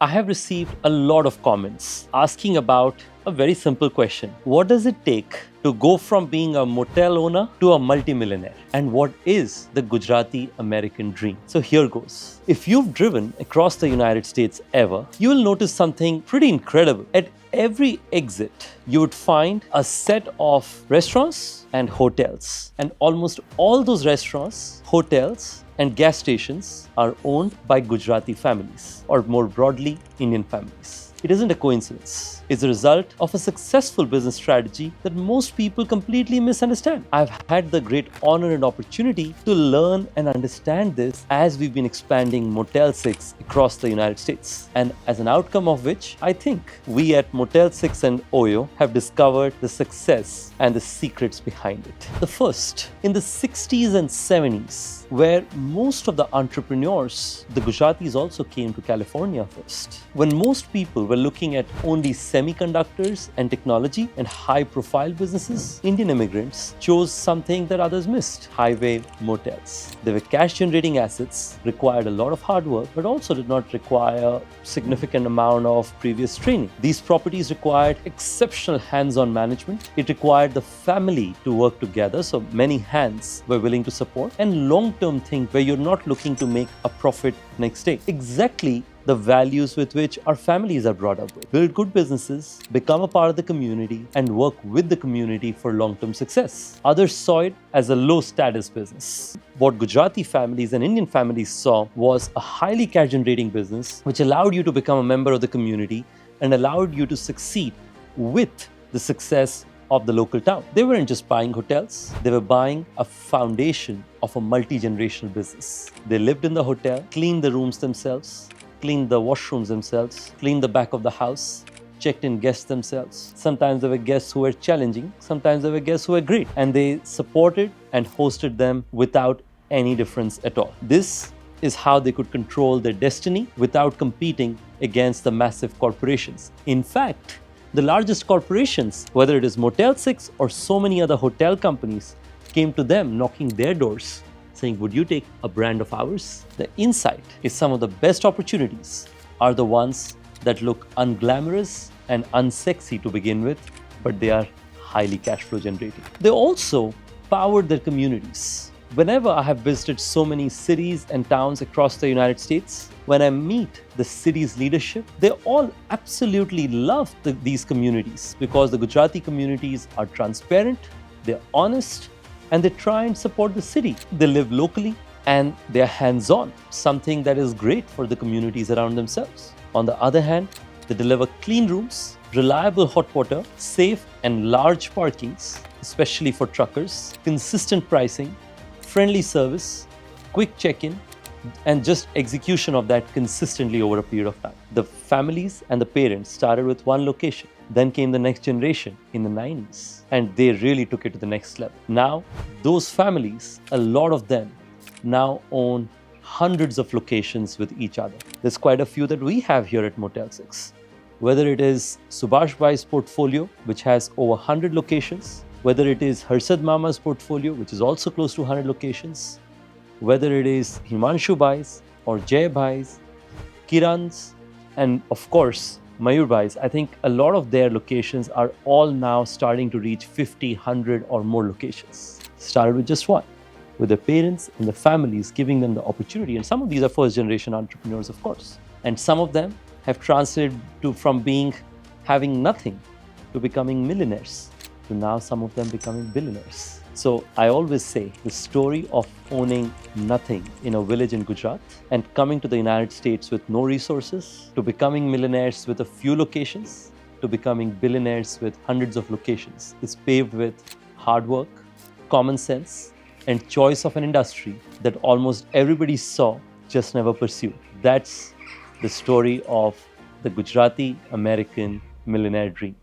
I have received a lot of comments asking about a very simple question. What does it take to go from being a motel owner to a multimillionaire? And what is the Gujarati American dream? So here goes. If you've driven across the United States ever, you will notice something pretty incredible. At every exit, you would find a set of restaurants and hotels. And almost all those restaurants, hotels, and gas stations are owned by Gujarati families, or more broadly, Indian families. It isn't a coincidence. It's a result of a successful business strategy that most people completely misunderstand. I've had the great honor and opportunity to learn and understand this as we've been expanding Motel 6 across the United States. And as an outcome of which, I think we at Motel 6 and Oyo have discovered the success and the secrets behind it. The first, in the 60s and 70s, where most of the entrepreneurs, the Gujaratis also came to California first. When most people were looking at only semiconductors and technology and high-profile businesses, Indian immigrants chose something that others missed: highway motels. They were cash-generating assets, required a lot of hard work, but also did not require significant amount of previous training. These properties required exceptional hands-on management. It required the family to work together, so many hands were willing to support, and long-term thing where you're not looking to make a profit next day. Exactly the values with which our families are brought up with. Build good businesses, become a part of the community, and work with the community for long-term success. Others saw it as a low-status business. What Gujarati families and Indian families saw was a highly cash-generating business which allowed you to become a member of the community and allowed you to succeed with the success of the local town. They weren't just buying hotels, they were buying a foundation of a multi-generational business. They lived in the hotel, cleaned the rooms themselves, cleaned the washrooms themselves, cleaned the back of the house, checked in guests themselves. Sometimes there were guests who were challenging, sometimes there were guests who were great, and they supported and hosted them without any difference at all. This is how they could control their destiny without competing against the massive corporations. In fact, the largest corporations, whether it is Motel 6 or so many other hotel companies, came to them knocking their doors saying, would you take a brand of ours? The insight is some of the best opportunities are the ones that look unglamorous and unsexy to begin with, but they are highly cash flow generating. They also powered their communities. Whenever I have visited so many cities and towns across the United States, when I meet the city's leadership, they all absolutely love these communities because the Gujarati communities are transparent, they're honest, and they try and support the city. They live locally and they're hands-on, something that is great for the communities around themselves. On the other hand, they deliver clean rooms, reliable hot water, safe and large parkings, especially for truckers, consistent pricing, friendly service, quick check-in, and just execution of that consistently over a period of time. The families and the parents started with one location. Then came the next generation in the 90s, and they really took it to the next level. Now, those families, a lot of them, now own hundreds of locations with each other. There's quite a few that we have here at Motel 6. Whether it is Subhash Bhai's portfolio, which has over 100 locations, whether it is Harsad Mama's portfolio, which is also close to 100 locations, whether it is Himanshu Bhai's or Jay Bhai's, Kiran's, and of course, Mayur Bhai's, I think a lot of their locations are all now starting to reach 50, 100 or more locations. Started with just one, with the parents and the families giving them the opportunity. And some of these are first generation entrepreneurs, of course. And some of them have translated to from having nothing to becoming millionaires, to now some of them becoming billionaires. So I always say the story of owning nothing in a village in Gujarat and coming to the United States with no resources, to becoming millionaires with a few locations, to becoming billionaires with hundreds of locations is paved with hard work, common sense, and choice of an industry that almost everybody saw, just never pursued. That's the story of the Gujarati American millionaire dream.